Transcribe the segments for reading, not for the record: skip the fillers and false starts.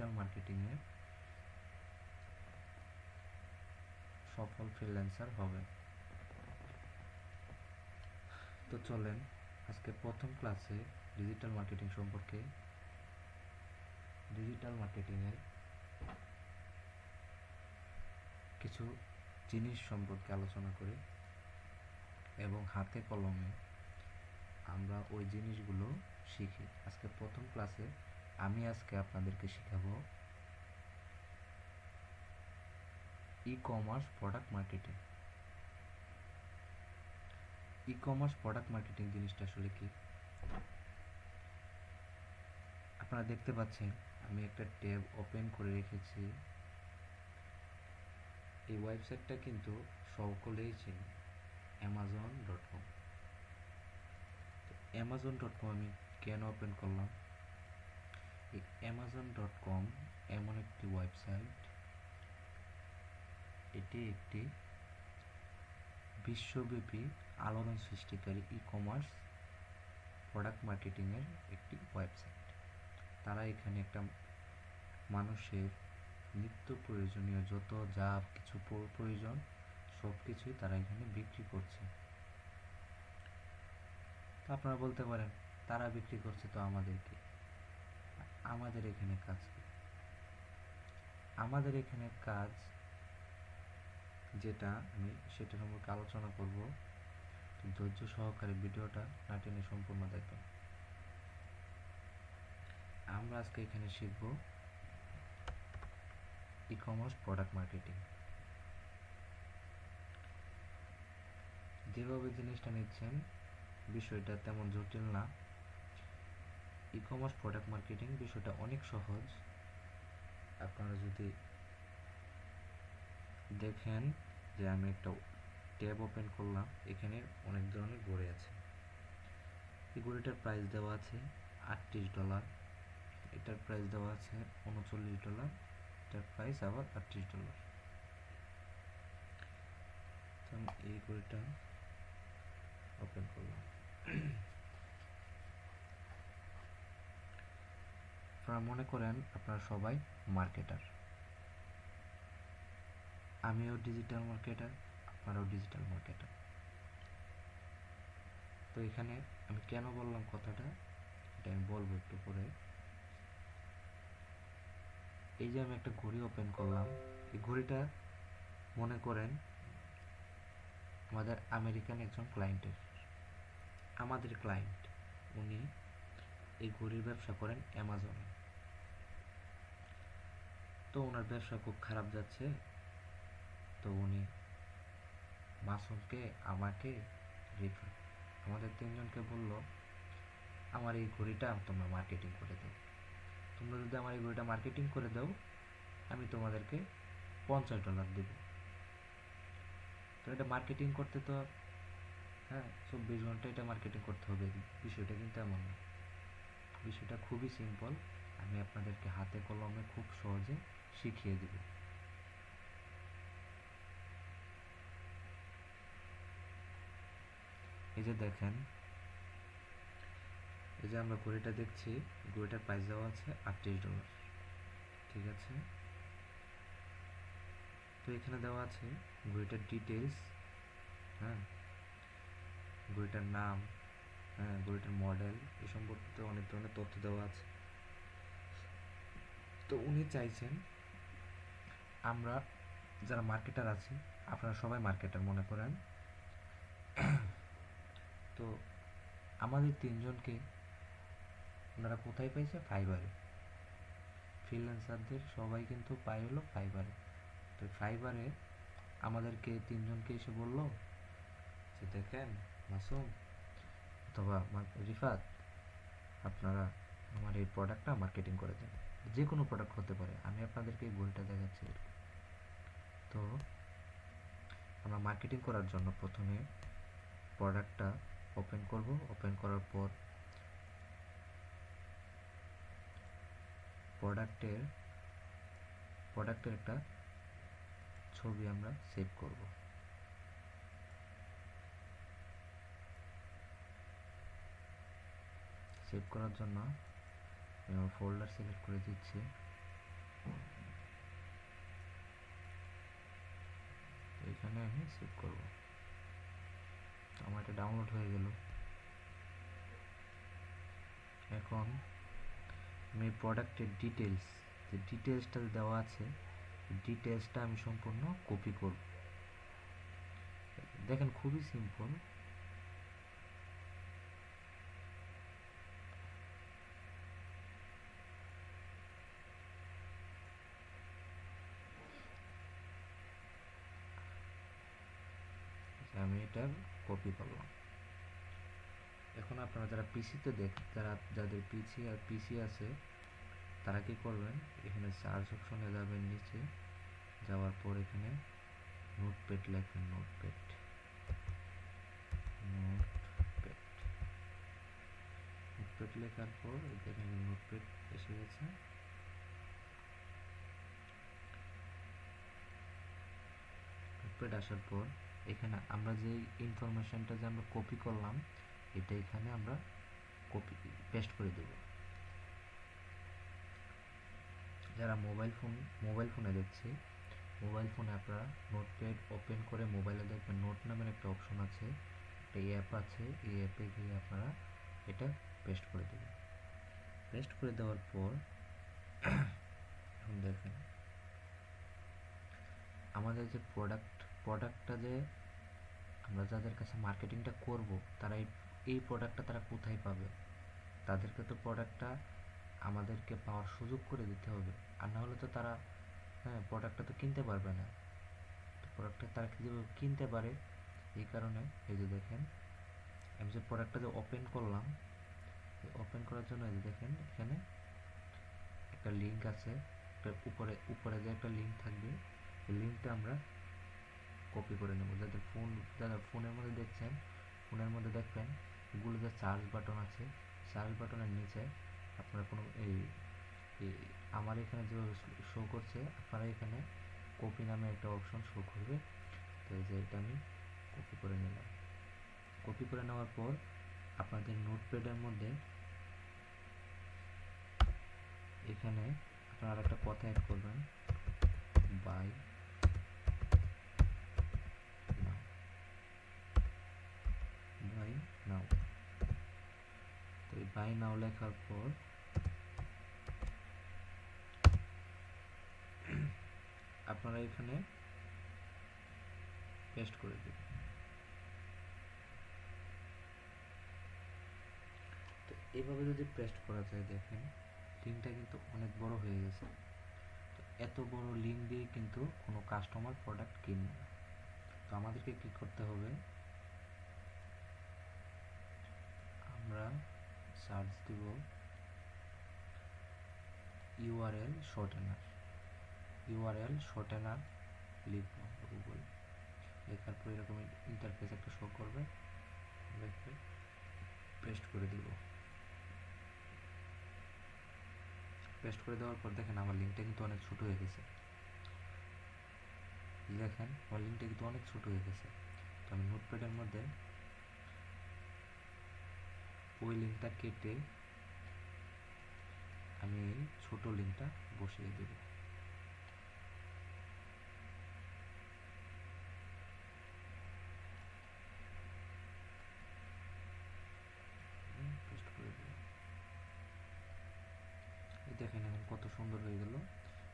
Digital মার্কেটিংয়ে সফল freelancer হবে। তো চলেন আজকে প্রথম ক্লাসে ডিজিটাল মার্কেটিং সম্পর্কে, ডিজিটাল মার্কেটিংয়ের কিছু জিনিস সম্পর্কে আলোচনা করি এবং হাতে কলমে আমরা ওই জিনিসগুলো শিখি। আজকে প্রথম ক্লাসে আমি আপনাদেরকে শেখাবো e commerce product marketing. E commerce product marketing জিনিসটা আসলে কি? আপনারা দেখতে পাচ্ছেন আমি একটা ট্যাব ওপেন করে রেখেছি। এই ওয়েবসাইটটা কিন্তু সকলেই চেনে, amazon.com। amazon.com আমি কেন ওপেন করলাম? এই amazon.com এমন একটি ওয়েবসাইট, এটি একটি বিশ্বব্যাপী আলোড়ন সৃষ্টিকারী ই কমার্স প্রোডাক্ট মার্কেটিংয়ের একটি ওয়েবসাইট। তারা এখানে একটা মানুষের নিত্য প্রয়োজনীয় যত যা কিছু প্রয়োজন সব কিছুই তারা এখানে বিক্রি করছে। তো আপনারা বলতে পারেন তারা বিক্রি করছে তো আমাদেরকে, আমাদের এখানে কাজ কি? আমাদের এখানে কাজ যেটা আমি সেটা সম্পর্কে আলোচনা করব। ধৈর্য সহকারে ভিডিওটা না টেনে সম্পূর্ণ দেখবেন। আমরা আজকে এখানে শিখব ই কমার্স প্রোডাক্ট মার্কেটিং। যেভাবে জিনিসটা নিচ্ছেন বিষয়টা তেমন জটিল না। ই কমার্স প্রোডাক্ট মার্কেটিং বিষয়টা অনেক সহজ। আপনারা যদি দেখেন যে আমি একটা ট্যাব ওপেন করলাম, এখানে অনেক ধরনের ঘড়ি আছে। এই ঘড়িটার প্রাইস দেওয়া আছে $38, এটার প্রাইস দেওয়া আছে $39, এটার প্রাইস আবার $38। তো আমি এই ঘড়িটা ওপেন করলাম। আপনারা মনে করেন আপনারা সবাই মার্কেটার, আমিও ডিজিটাল মার্কেটার, আপনারাও ডিজিটাল মার্কেটার। তো এখানে আমি কেন বললাম কথাটা এটা আমি বলবো একটু পরে। এই যে আমি একটা ঘড়ি ওপেন করলাম, এই ঘড়িটা মনে করেন আমাদের আমেরিকান একজন ক্লায়েন্টের, আমাদের ক্লায়েন্ট, উনি এই ঘড়ির ব্যবসা করেন অ্যামাজনে। তো ওনার ব্যবসা খুব খারাপ যাচ্ছে। তো উনি মাসুমকে, আমাকে, রিফাত, আমাদের তিনজনকে বলল আমার এই ঘড়িটা তোমরা মার্কেটিং করে দাও। তোমরা যদি আমার এই ঘড়িটা মার্কেটিং করে দাও আমি তোমাদেরকে $50 দেব। তো এটা মার্কেটিং করতে তো 24 ঘন্টা এটা মার্কেটিং করতে হবে, বিষয়টা কিন্তু এমন না। বিষয়টা খুবই সিম্পল, আমি আপনাদেরকে হাতে কলমে খুব সহজে শিখিয়ে দেব। এই যে দেখেন, এই যে আমরা ঘড়িটা দেখছি, ঘড়িটার প্রাইস দেওয়া আছে $38, ঠিক আছে। তো এখানে দেওয়া আছে ঘড়িটার ডিটেলস, ঘড়িটার নাম, ঘড়িটার মডেল, এই সম্পর্কিত অনেক ধরনের তথ্য দেওয়া আছে। তো উনি চাইছেন আমরা যারা মার্কেটার আছি, আপনারা সবাই মার্কেটার মনে করেন, তো আমাদের তিনজনকে ওনারা কোথায় পাইছে? ফাইবারে। ফ্রিল্যান্সারদের সবাই কিন্তু পাই হলো ফাইবারে। তো ফাইবারে আমাদেরকে তিনজনকে এসে বলল যে দেখেন মাসুম অথবা রিফাত, আপনারা আমার এই প্রোডাক্টটা মার্কেটিং করে দেন। যে কোনো প্রোডাক্ট হতে পারে, আমি আপনাদেরকে এই বইটা দেখাচ্ছি। তো আমরা মার্কেটিং করার জন্য প্রথমে প্রোডাক্টটা ওপেন করব। ওপেন করার পর প্রোডাক্টের একটা ছবি আমরা সেভ করব। সেভ করার জন্য আমি আমার ফোল্ডার সিলেক্ট করে দিচ্ছি। এখানে আমি সেভ করব। আমার এটা ডাউনলোড হয়ে গেল। এখন আমি প্রোডাক্টের যে ডিটেলসটা দেওয়া আছে, ডিটেলসটা আমি সম্পূর্ণ কপি করব। দেখেন খুবই সিম্পল। আমি এটা কপি করলাম। এখন আপনারা যারা পিসিতে যাদের পিসি আছে তারা কি করবেন, এখানে সার্চ অপশনে যাবেন, নিচে যাওয়ার পর এখানে নোটপ্যাড লেখেন, নোটপ্যাড লেখার পর এখানে নোটপ্যাড এসে গেছে। নোটপ্যাড আসার পর এখানে আমরা যে ইনফরমেশনটা যে আমরা কপি করলাম এটা এখানে আমরা পেস্ট করে দেব। যারা মোবাইল ফোনে দেখছে, মোবাইল ফোনে আপনারা নোটপ্যাড ওপেন করে মোবাইলে দেখবেন নোট নামের একটা অপশন আছে, একটা অ্যাপ আছে, এই অ্যাপে গিয়ে আপনারা এটা পেস্ট করে দেবেন। পেস্ট করে দেওয়ার পর এখন দেখেন আমাদের যে প্রোডাক্টটা যে আমরা যাদের কাছে মার্কেটিংটা করব তারা এই প্রোডাক্টটা তারা কোথায় পাবে? তাদেরকে তো প্রোডাক্টটা আমাদেরকে পাওয়ার সুযোগ করে দিতে হবে, আর না হলে তো তারা প্রোডাক্টটা তো কিনতে পারবে না। প্রোডাক্টটা তারা কীভাবে কিনতে পারে? এই কারণে এই যে দেখেন আমি যে প্রোডাক্টটা যে ওপেন করলাম, ওপেন করার জন্য এই যে দেখেন এখানে একটা লিঙ্ক আছে, একটা উপরে যে একটা লিঙ্ক থাকবে, এই লিঙ্কটা আমরা কপি করে নেব। যারা ফোনের মধ্যে দেখছেন, ফোনের মধ্যে দেখবেন গুগলে যে সার্চ বাটন আছে, সার্চ বাটনের নিচে আপনারা কোনো আমার এখানে যে শো করছে, আপনারা এখানে কপি নামে একটা অপশন শো করবে। তো এই যে এটা আমি কপি করে নিলাম। কপি করে নেওয়ার পর আপনাদের নোটপ্যাডের মধ্যে এখানে আপনারা একটা কথা অ্যাড করবেন, বাই নাও। তো এই বাই নাও লেখার পর আপনারা এখানে পেস্ট করে দেবেন। তো এইভাবে যদি পেস্ট করা যায়, দেখেন লিঙ্কটা কিন্তু অনেক বড় হয়ে গেছে। তো এত বড় লিঙ্ক দিয়ে কিন্তু কোনো কাস্টমার প্রোডাক্ট কিনবে না। তো আমাদেরকে কি করতে হবে, আমরা সার্চ দিব ইউআরএল শর্টেনার লিখব গুগল। লেখার পর এরকম ইন্টারফেস একটা শো করবে, পেস্ট করে দিব। পেস্ট করে দেওয়ার পর দেখেন আমার লিঙ্কটা কিন্তু অনেক ছোট হয়ে গেছে। দেখেন আমার লিঙ্কটা কিন্তু অনেক ছোট হয়ে গেছে। তো আমি নোটপ্যাডের মধ্যে ওই লিঙ্কটা কেটে আমি এই ছোট লিঙ্কটা বসিয়ে দেব। পেস্ট করে দেব। দেখেন এখন কত সুন্দর হয়ে গেল।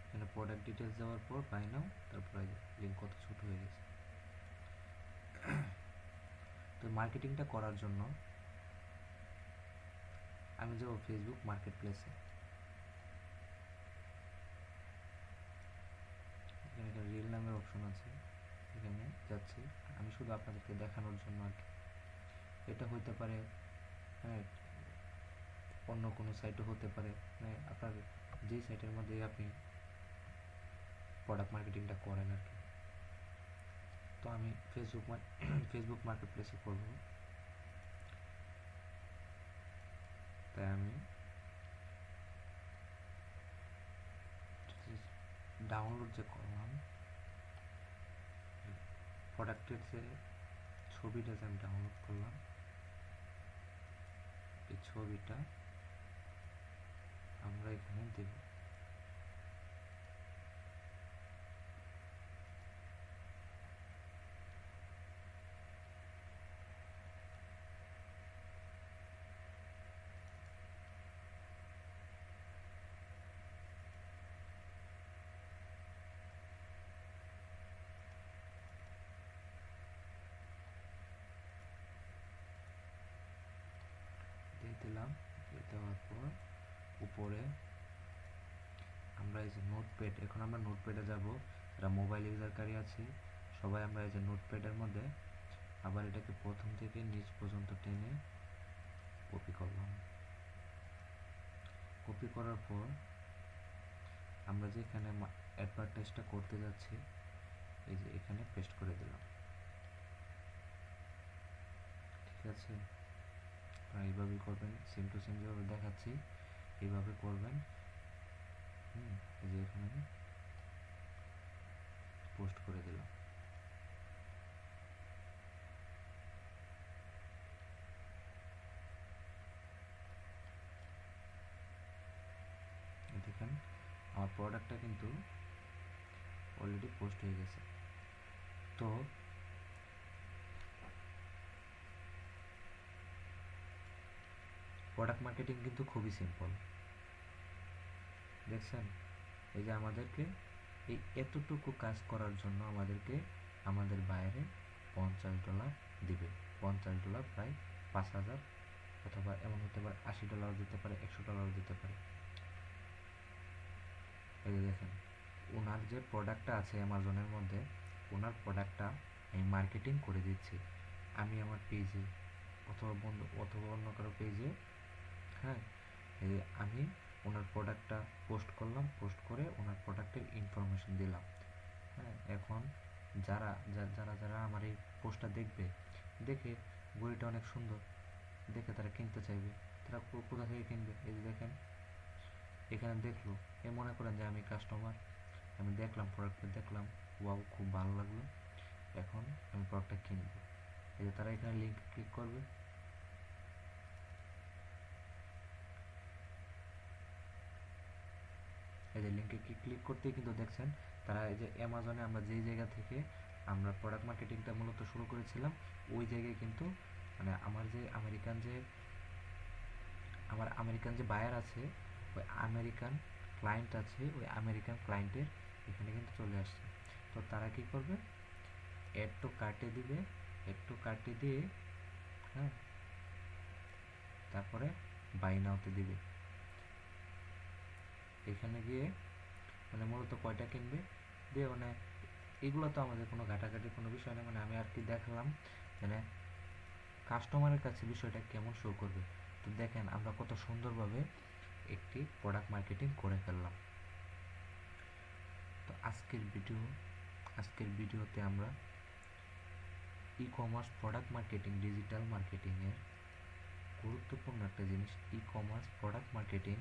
এখানে প্রোডাক্ট ডিটেলস দেওয়ার পর বাই নাও, তারপরে লিঙ্ক কত ছোট হয়ে গেছে। তো মার্কেটিংটা করার জন্য আমি যাব ফেসবুক মার্কেট প্লেসে। এখানে একটা রিল নামের অপশন আছে, এখানে যাচ্ছি আমি শুধু আপনাদেরকে দেখানোর জন্য আর কি। এটা হতে পারে অন্য কোনো সাইটও হতে পারে, আপনার যেই সাইটের মধ্যে আপনি প্রোডাক্ট মার্কেটিংটা করেন আর কি। তো আমি ফেসবুক মার্কেট প্লেসে করবো। তাই আমি ডাউনলোড যে করলাম প্রোডাক্টের যে ছবিটা যে আমি ডাউনলোড করলাম, এই ছবিটা আমরা এখানে দেব। দিলাম। দেওয়ার পর উপরে আমরা এই যে নোটপ্যাড, এখন আমরা নোটপ্যাডে যাব। যারা মোবাইল ইউজারকারী আছি সবাই আমরা এই যে নোটপ্যাডের মধ্যে আবার এটাকে প্রথম থেকে নিচ পর্যন্ত টেনে কপি করলাম। কপি করার পর আমরা যেখানে অ্যাডভার্টাইজটা করতে যাচ্ছি এই যে এখানে পেস্ট করে দিলাম। ঠিক আছে, এইভাবেই করবেন, সেম টু সেম যেভাবে দেখাচ্ছি এইভাবে করবেন। এই যে এখানে পোস্ট করে দিলাম। দেখেন আমার প্রোডাক্টটা কিন্তু অলরেডি পোস্ট হয়ে গেছে। তো প্রোডাক্ট মার্কেটিং কিন্তু খুবই সিম্পল। দেখছেন, এই যে আমাদেরকে এই এতটুকু কাজ করার জন্য আমাদেরকে আমাদের বাইরে $50 দিবে। $50 প্রায় 5,000, অথবা এমন হতে পারে $80 দিতে পারে, $100 দিতে পারে। এই যে দেখেন ওনার যে প্রোডাক্টটা আছে অ্যামাজনের মধ্যে, ওনার প্রোডাক্টটা আমি মার্কেটিং করে দিচ্ছি আমি আমার পেজে অথবা অন্য কারো পেজে। হ্যাঁ, এই যে আমি ওনার প্রোডাক্টটা পোস্ট করলাম, পোস্ট করে ওনার প্রোডাক্টের ইনফরমেশন দিলাম। হ্যাঁ, এখন যারা যারা যারা আমার এই পোস্টটা দেখবে, দেখে বইটা অনেক সুন্দর দেখে তারা কিনতে চাইবে। তারা কোথা থেকে কিনবে? এই যে দেখেন এখানে দেখলো, এ মনে করেন যে আমি কাস্টমার, আমি দেখলাম প্রোডাক্টটা, দেখলাম ওয়াও খুব ভালো লাগলো, এখন আমি প্রোডাক্টটা কিনবো। এই যে তারা এখানে লিঙ্ক ক্লিক করবে। এই যে লিঙ্কে ক্লিক করতেই কিন্তু দেখছেন তারা এই যে অ্যামাজনে আমরা যেই জায়গা থেকে আমরা প্রোডাক্ট মার্কেটিংটা মূলত শুরু করেছিলাম ওই জায়গায় কিন্তু মানে আমার আমেরিকান যে বায়ার আছে, ওই আমেরিকান ক্লায়েন্ট আছে, ওই আমেরিকান ক্লায়েন্টের এখানে কিন্তু চলে আসছে। তো তারা কি করবে, অ্যাড টু কার্টে দিবে, অ্যাড টু কার্টে দিয়ে হ্যাঁ তারপরে বাই নাওতে দিবে। এখানে গিয়ে মানে মূলত কয়টা কিনবে দিয়ে মানে এগুলো তো আমাদের কোনো ঘাটাঘাটির কোনো বিষয় না, মানে আমি আর কি দেখালাম মানে কাস্টমারের কাছে বিষয়টা কেমন শো করবে। তো দেখেন আমরা কত সুন্দরভাবে একটি প্রোডাক্ট মার্কেটিং করে ফেললাম। তো আজকের ভিডিওতে আমরা e commerce product marketing, digital মার্কেটিংয়ের গুরুত্বপূর্ণ একটা জিনিস ই কমার্স প্রোডাক্ট মার্কেটিং,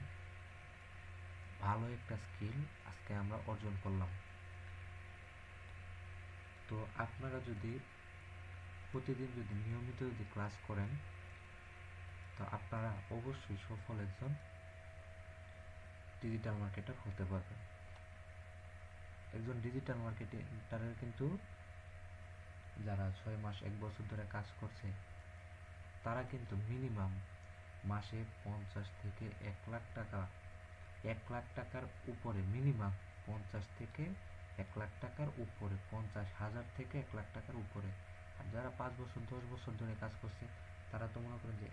ভালো একটা স্কিল আজকে আমরা অর্জন করলাম। তো আপনারা যদি প্রতিদিন যদি নিয়মিত যদি ক্লাস করেন তো আপনারা অবশ্যই সফল একজন ডিজিটাল মার্কেটার হতে পারবেন। একজন ডিজিটাল মার্কেটারের কিন্তু যারা 6 মাস 1 বছর ধরে কাজ করছে তারা কিন্তু মিনিমাম মাসে 50 থেকে 1 লাখ টাকা, 1 লাখ টাকার উপরে, মিনিমাম 50 থেকে 1 লাখ টাকার উপরে, 50,000 থেকে 1 লাখ টাকার উপরে। আর যারা 5 বছর 10 বছর ধরে কাজ করছে তারা তো মনে করেন যে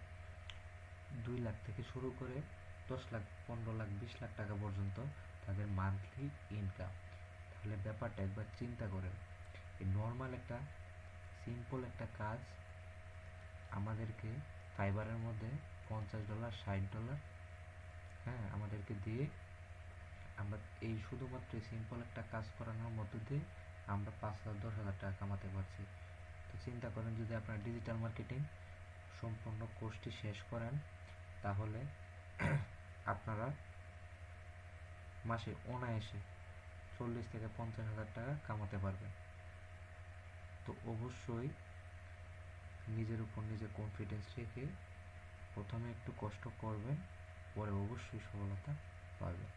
2 লাখ থেকে শুরু করে 10 লাখ, 15 লাখ, 20 লাখ টাকা পর্যন্ত তাদের মান্থলি ইনকাম। তাহলে ব্যাপারটা একবার চিন্তা করেন, এই নর্মাল একটা সিম্পল একটা কাজ আমাদেরকে ফাইবারের মধ্যে $50, $60 হ্যাঁ আমাদেরকে দিয়ে আমরা এই শুধুমাত্র সিম্পল একটা কাজ করানোর মধ্য দিয়ে আমরা 5,000 10,000 টাকা কামাতে পারছি। তো চিন্তা করেন যদি আপনারা ডিজিটাল মার্কেটিং সম্পূর্ণ কোর্সটি শেষ করেন তাহলে আপনারা মাসে অনায়াসে 40 থেকে 50,000 টাকা কামাতে পারবেন। তো অবশ্যই নিজের উপর নিজে কনফিডেন্স রেখে প্রথমে একটু কষ্ট করবেন, পরে অবশ্যই সফলতা পাবেন।